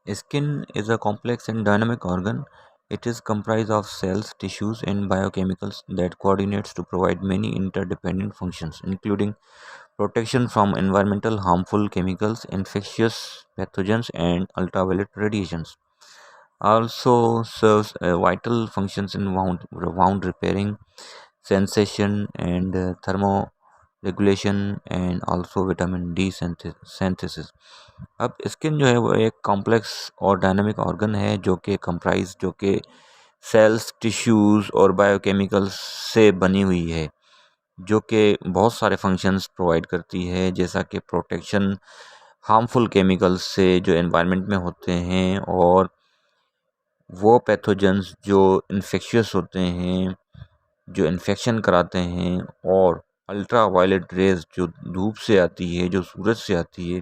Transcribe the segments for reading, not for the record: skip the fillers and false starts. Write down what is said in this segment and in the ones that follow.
Skin is a complex and dynamic organ. It is comprised of cells, tissues, and biochemicals that coordinates to provide many interdependent functions, including protection from environmental harmful chemicals, infectious pathogens, and ultraviolet radiations. Also serves vital functions in wound repairing, sensation, and thermoregulation, and also vitamin D synthesis. अब skin जो है वो एक complex और dynamic organ है जो कि sales, tissues और बायोकेमिकल्स से बनी हुई है, जो कि बहुत सारे फंक्शंस प्रोवाइड करती है, जैसा कि प्रोटेक्शन हार्मफुल केमिकल्स से जो एनवायरनमेंट में होते हैं, और वो पैथोजेंस जो इन्फेक्शियस होते हैं, जो इन्फेक्शन कराते हैं, और अल्ट्रा वायलेट रेज जो धूप से आती है, जो सूरज से आती है,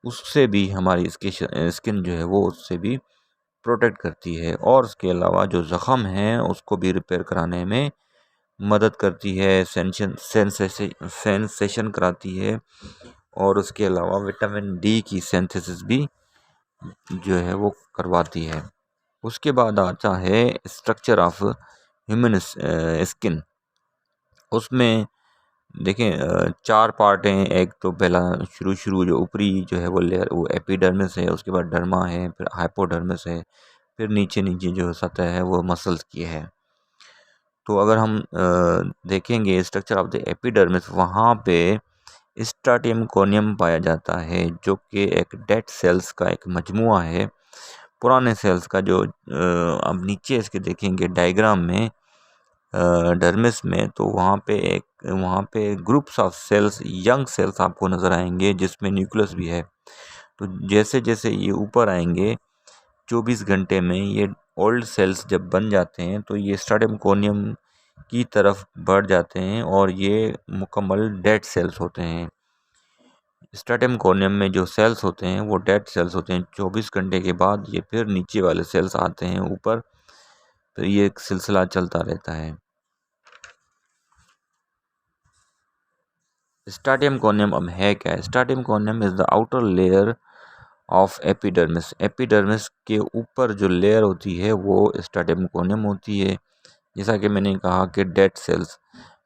उससे भी हमारी इसकी स्किन जो है वो उससे भी प्रोटेक्ट करती है। और उसके अलावा जो ज़ख़म हैं उसको भी रिपेयर कराने में मदद करती है, सेंसेशन कराती है, और उसके अलावा विटामिन डी की सिंथेसिस भी जो है वो करवाती है। उसके बाद आता है स्ट्रक्चर ऑफ ह्यूमन स्किन। उसमें देखें चार पार्ट हैं। एक तो पहला शुरू जो ऊपरी जो है वो लेयर वो एपिडर्मिस है, उसके बाद डर्मा है, फिर हाइपोडर्मिस है, फिर नीचे नीचे जो सतह है वो मसल्स की है। तो अगर हम देखेंगे स्ट्रक्चर ऑफ द एपिडर्मिस, वहाँ पे स्ट्राटियम कोनियम पाया जाता है, जो कि एक डेड सेल्स का एक मजमुआ है, पुराने सेल्स का, जो अब नीचे इसके देखेंगे डायग्राम में डर्मिस में, तो वहाँ पे groups of cells, young cells आपको नज़र आएंगे, जिसमें न्यूक्लियस भी है। तो जैसे जैसे ये ऊपर आएंगे 24 घंटे में ये ओल्ड सेल्स जब बन जाते हैं, तो ये स्ट्राटियम कोनियम की तरफ बढ़ जाते हैं, और ये मुकम्मल डेड सेल्स होते हैं। स्ट्राटियम कोनियम में जो सेल्स होते हैं वो डेड सेल्स होते हैं। 24 घंटे के बाद ये फिर नीचे वाले सेल्स आते हैं ऊपर, तो ये एक सिलसिला चलता रहता है। स्ट्राटियम कोनियम अब है क्या? Stratum corneum is the outer layer of epidermis. Epidermis के ऊपर जो लेयर होती है वो स्ट्राटियम कोनियम होती है। जैसा कि मैंने कहा कि dead cells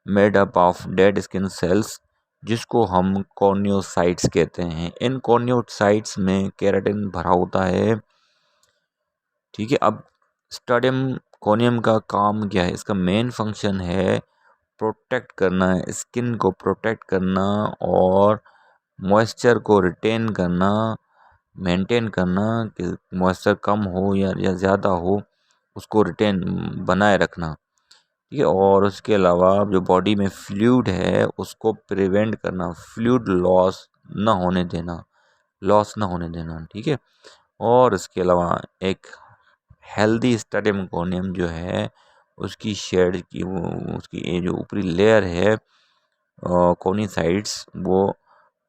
made up of dead skin cells, जिसको हम कॉर्नियोसाइट्स कहते हैं। इन कॉर्नियोसाइट्स में केराटिन भरा होता है। ठीक है, अब स्ट्राटियम कोनियम का काम क्या है? इसका मेन फंक्शन है प्रोटेक्ट करना, स्किन को प्रोटेक्ट करना, और मॉइस्चर को रिटेन करना, मेंटेन करना, कि मॉइस्चर कम हो या ज़्यादा हो, उसको रिटेन बनाए रखना। ठीक है, और उसके अलावा जो बॉडी में फ्लूइड है उसको प्रिवेंट करना, फ्लूइड लॉस ना होने देना। ठीक है, और इसके अलावा एक हेल्दी स्टेडियम कोनियम जो है उसकी शेड की वो उसकी ये जो ऊपरी लेयर है कोनिसाइड्स, वो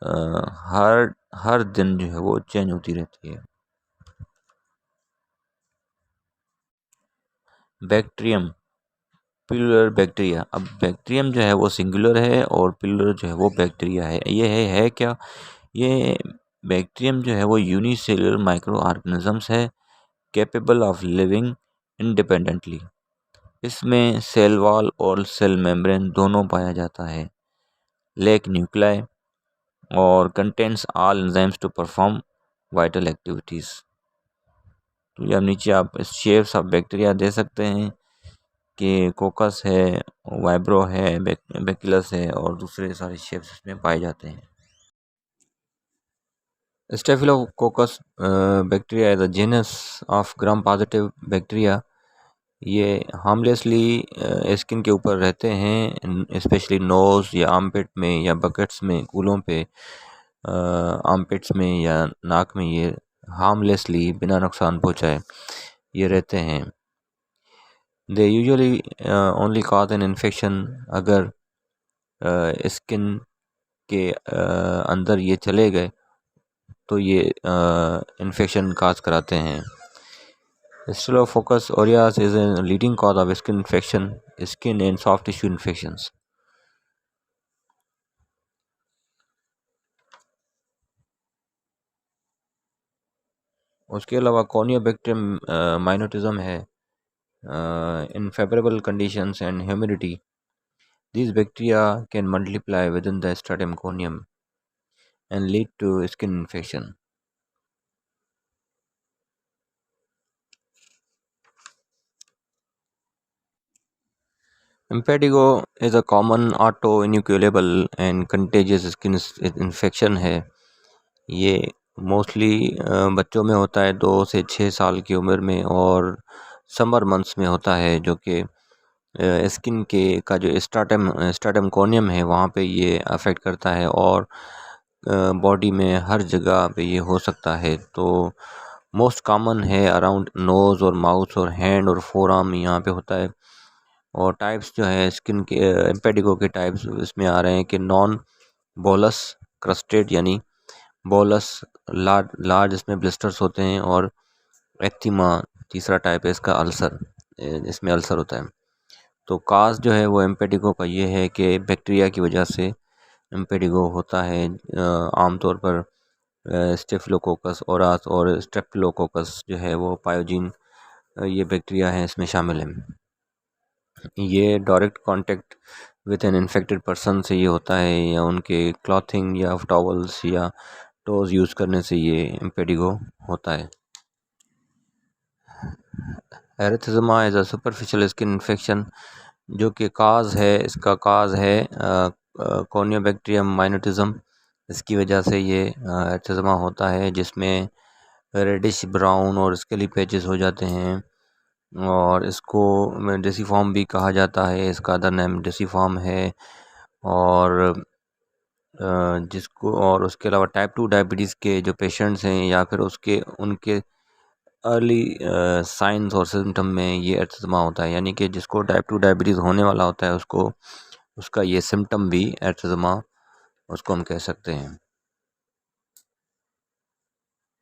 हर हर दिन जो है वो चेंज होती रहती है। Bacterium, plural bacteria. अब बैक्टीरियम जो है वो सिंगुलर है, और पिलुलर जो है वो बैक्टीरिया है। ये है क्या? ये बैक्टीरियम जो है वो यूनिसेलुलर माइक्रो ऑर्गेनिजम्स है, कैपेबल ऑफ लिविंग इंडिपेंडेंटली। इसमें सेल वॉल और सेल मेम्ब्रेन दोनों पाया जाता है। लेक न्यूक्लियाई, और contents all enzymes to perform vital activities. तो ये नीचे आप शेप्स ऑफ बैक्टीरिया दे सकते हैं कि कोकस है, वाइब्रो है, बैक्यूलस है, और दूसरे सारे शेप्स इसमें पाए जाते हैं। Staphylococcus bacteria is a genus of gram positive bacteria. ये हार्मलेसली स्किन के ऊपर रहते हैं, स्पेशली नोज़ या आर्मपिट में या बकेट्स में, कूलों पे, आर्मपिट्स में या नाक में। ये हार्मलेसली बिना नुकसान पहुंचाए ये रहते हैं। They usually only cause an infection. अगर स्किन के अंदर ये चले गए तो ये इन्फेक्शन काज कराते हैं। Staphylococcus aureus is a leading cause of skin infection, skin and soft tissue infections. उसके अलावा कॉर्नियोबैक्टीरियम माइनोटिज्म है इन favourable conditions and humidity. These bacteria can multiply within the stratum corneum and lead to skin infection. Impetigo is a common auto-inoculable and contagious skin infection है. ये mostly बच्चों में होता है 2 से 6 साल की उम्र में और समर मंथ्स में होता है, जो कि स्किन के का जो स्ट्राटम कॉर्नियम है वहाँ पे ये अफेक्ट करता है और बॉडी में हर जगह पे ये हो सकता है. तो मोस्ट कॉमन है अराउंड नोज़ और माउथ और हैंड और फोर आर्म यहाँ पे होता है. और टाइप्स जो है स्किन के एम्पेडिगो के टाइप्स इसमें आ रहे हैं कि नॉन बोलस क्रस्टेड यानी बोलस लार्ज इसमें ब्लिस्टर्स होते हैं, और एक्टिमा तीसरा टाइप है इसका अल्सर, इसमें अल्सर होता है. तो काज जो है वो एम्पेडिगो का ये है कि बैक्टीरिया की वजह से एम्पेडिगो होता है. आमतौर पर स्टेफिलोकोकस औरास और स्ट्रेप्टोकोकस जो है वो पायोजीन ये बैक्टीरिया हैं इसमें शामिल हैं. ये direct contact with an infected person से ये होता है, या उनके क्लॉथिंग या टॉवल्स या टोज यूज़ करने से ये एम्पेडिगो होता है. Erythema is a superficial skin infection, जो कि काज है, इसका काज है कॉर्नियोबैक्टीरियम माइनोटिज्म. इसकी वजह से ये एरिथ्मेआ होता है, जिसमें रेडिश ब्राउन और स्केली पैचेस हो जाते हैं, और इसको डेसिफॉर्म भी कहा जाता है. इसका अदर नेम डेसिफॉर्म है. और जिसको और उसके अलावा टाइप 2 डायबिटीज़ के जो पेशेंट्स हैं या फिर उसके उनके अर्ली साइंस और सिम्टम में ये एरिथ्मेआ होता है, यानी कि जिसको टाइप 2 डायबिटीज़ होने वाला होता है उसको उसका ये सिम्टम भी एरिथ्मेआ उसको हम कह सकते हैं.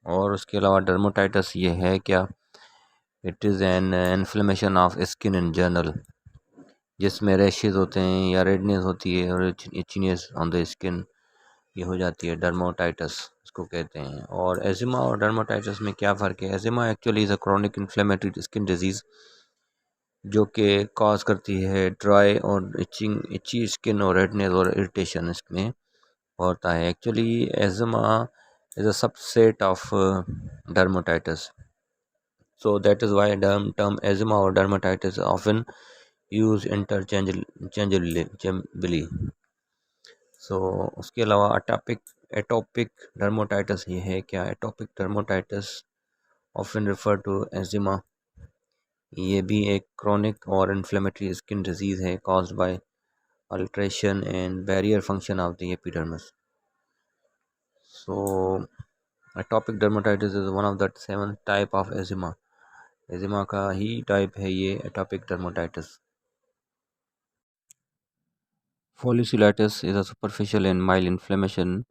और उसके अलावा डर्माटाइटिस ये है क्या? It is an inflammation of skin in general, जिसमें रैशेज़ होते हैं या रेडनेस होती है और इचनेस ऑन द स्किन, ये हो जाती है डर्माटाइटिस इसको कहते हैं. और एजिमा और डर्माटाइटिस में क्या फ़र्क है? Eczema actually is a chronic inflammatory skin disease जो कि कॉज करती है ड्राई और इची स्किन और रेडनेस और इरिटेशन इसमें होता है. Actually eczema is a subset of dermatitis. So that is why term eczema or dermatitis is often used interchangeably. So उसके अलावा एटोपिक डर्माटाइटिस ये है क्या? Atopic dermatitis often referred to eczema, ये भी एक chronic और inflammatory skin disease है caused by alteration and barrier function of the epidermis. So atopic dermatitis is one of the 7 type of eczema. एजिमा का ही type है ये atopic dermatitis. Folliculitis is a superficial and mild inflammation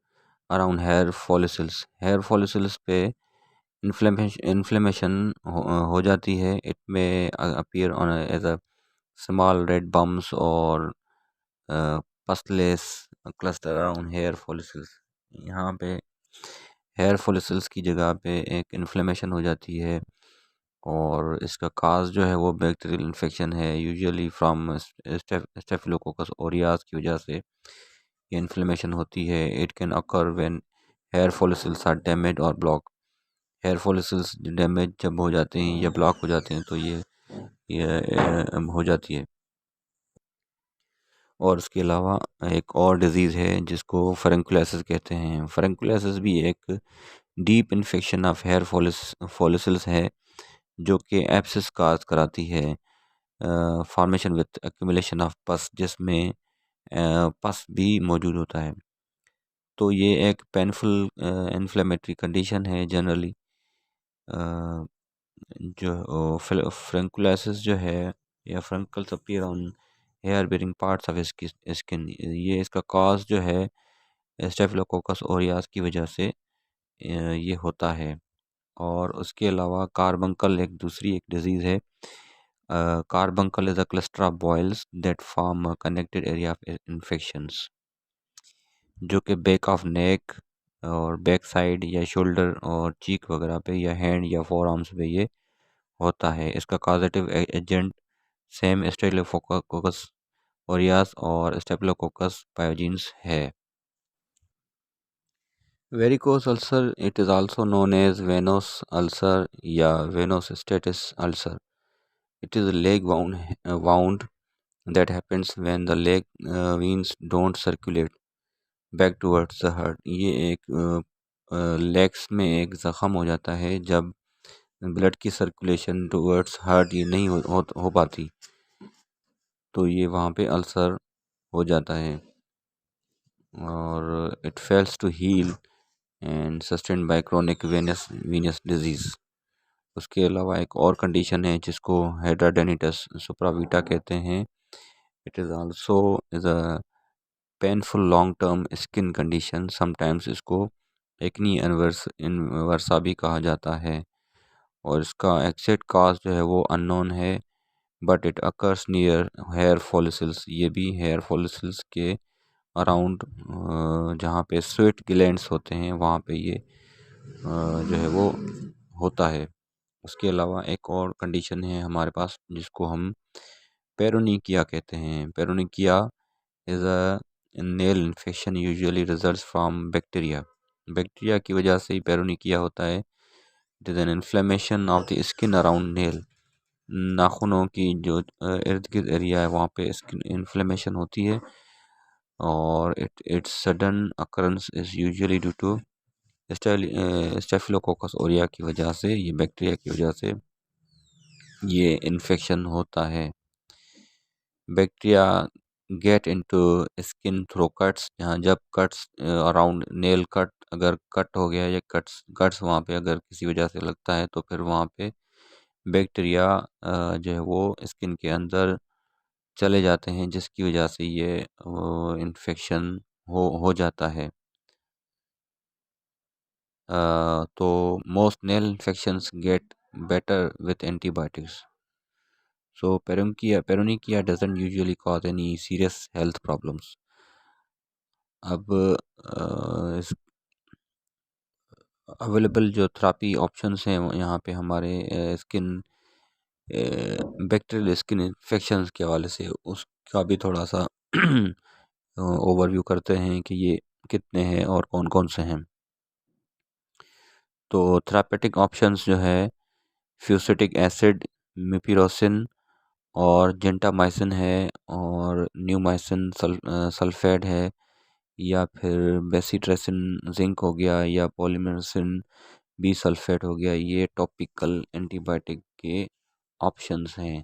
around hair follicles. Hair follicles पे inflammation हो जाती है. It may appear on as a small red bumps और pustules cluster around hair follicles. यहाँ पे हेयर फॉलिकल्स की जगह पे एक इन्फ्लेमेशन हो जाती है, और इसका काज जो है वो बैक्टीरियल इन्फेक्शन है, यूजुअली फ्रॉम स्टेफिलोकोकस ओरियास की वजह से ये इन्फ्लेमेशन होती है. It can occur when hair follicles are damage और ब्लॉक. हेयर फॉलिकल्स डैमेज जब हो जाते हैं या ब्लॉक हो जाते हैं तो ये हो जाती है. और उसके अलावा एक और डिज़ीज़ है जिसको फरंकुलाइसिस कहते हैं. फरंकुलाइसिस भी एक deep infection of hair follicles है, जो कि एब्सिस काज कराती है, फॉर्मेशन विद एक्यूमुलेशन ऑफ पस, जिसमें पस भी मौजूद होता है. तो ये एक पेनफुल इन्फ्लेमेटरी कंडीशन है जनरली. जो फ्रंकुलाइसिस जो है या furuncles appear on hair bearing parts of skin, ये इसका कॉज जो है स्टेफिलोकोकस ओरियास की वजह से ये होता है. और उसके अलावा कार्बंकल एक दूसरी एक डिजीज़ है. Carbuncle is a cluster of boils that form a connected area of infections, जो कि बैक ऑफ नेक और बैक साइड या शोल्डर और चीक वगैरह पे या हैंड या फोर आर्म्स पे ये होता है। इसका causative agent same staphylococcus aureus और स्टेफिलोकोकस पायोजेंस है। Varicose ulcer it is also known as venous ulcer या venous stasis ulcer. It is leg wound that happens when the leg veins don't circulate back towards the heart। ये एक legs में एक ज़ख़म हो जाता है जब ब्लड की सर्कुलेशन टुवर्ड्स हार्ट ये नहीं हो पाती, तो ये वहाँ पे अल्सर हो जाता है और it fails to heal and sustained by chronic venous disease. उसके अलावा एक और कंडीशन है जिसको हेड्राडेनिटस सुप्राविटा कहते हैं। It is also is a painful long term skin condition. Sometimes इसको एक्नी इनवर्सा भी कहा जाता है और इसका एग्जैक्ट कॉज जो है वो अननोन है, but it occurs near hair follicles. ये भी हेयर फॉलिकल्स के अराउंड जहाँ पे स्वेट ग्लैंड्स होते हैं वहाँ पे ये जो है वो होता है। उसके अलावा एक और कंडीशन है हमारे पास जिसको हम पेरोनिकिया कहते हैं। Paronychia is a nail infection usually results from bacteria. Bacteria की वजह से ही पेरोनिकिया होता है। It is an inflammation of the skin around nail. नाखूनों की जो इर्द गिर्द एरिया है वहाँ पे स्किन इन्फ्लेमेशन होती है और it's sudden occurrence is usually due to staphylococcus aureus की वजह से, ये बैक्टीरिया की वजह से ये इन्फेक्शन होता है। Bacteria get into skin through cuts. यहाँ जब कट्स अराउंड नेल कट अगर कट हो गया या कट्स वहाँ पे अगर किसी वजह से लगता है तो फिर वहाँ पे बैक्टीरिया जो है वो स्किन के अंदर चले जाते हैं जिसकी वजह से ये इन्फेक्शन हो जाता है। तो most nail infections get better with antibiotics. So peronekia doesn't usually cause any serious health problems। अब इस अवेलेबल जो थेरापी ऑप्शंस हैं यहाँ पे हमारे स्किन बैक्टीरियल स्किन इन्फेक्शंस के हवाले से उसका भी थोड़ा सा ओवरव्यू करते हैं कि ये कितने हैं और कौन कौन से हैं। तो थेरापेटिक ऑप्शंस जो है फ्यूसिटिक एसिड, मिपिरोसिन और जेंटामाइसिन है और न्यूमाइसिन सल्फेट है या फिर बेसिट्रेसिन जिंक हो गया या पॉलीमेरिसिन बी सल्फेट हो गया। ये टॉपिकल एंटीबायोटिक के ऑप्शंस हैं।